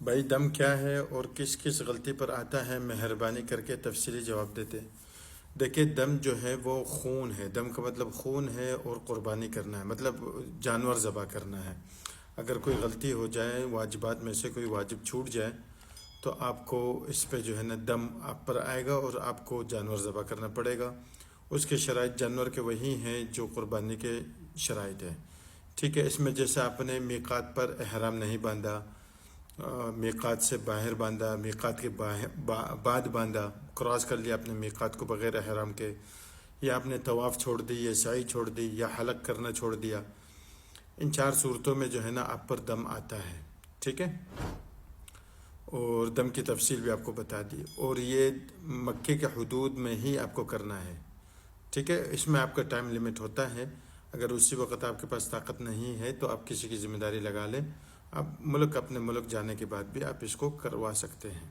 بھائی دم کیا ہے اور کس کس غلطی پر آتا ہے، مہربانی کر کے تفصیلی جواب دیتے۔ دیکھیں دم جو ہے وہ خون ہے، دم کا مطلب خون ہے، اور قربانی کرنا ہے مطلب جانور ذبح کرنا ہے۔ اگر کوئی غلطی ہو جائے، واجبات میں سے کوئی واجب چھوٹ جائے، تو آپ کو اس پہ جو ہے نا دم آپ پر آئے گا اور آپ کو جانور ذبح کرنا پڑے گا۔ اس کے شرائط جانور کے وہی ہیں جو قربانی کے شرائط ہیں، ٹھیک ہے۔ اس میں جیسے آپ نے میقات پر احرام نہیں باندھا، میقات سے باہر باندھا، میقات کے بعد باندھا، کراس کر لیا آپ نے میقات کو بغیر احرام کے، یا آپ نے طواف چھوڑ دی، یا سعی چھوڑ دی، یا حلق کرنا چھوڑ دیا، ان چار صورتوں میں جو ہے نا آپ پر دم آتا ہے، ٹھیک ہے۔ اور دم کی تفصیل بھی آپ کو بتا دی، اور یہ مکے کے حدود میں ہی آپ کو کرنا ہے، ٹھیک ہے۔ اس میں آپ کا ٹائم لیمٹ ہوتا ہے، اگر اسی وقت آپ کے پاس طاقت نہیں ہے تو آپ کسی کی ذمہ داری لگا لیں، آپ اپنے ملک جانے کے بعد بھی آپ اس کو کروا سکتے ہیں۔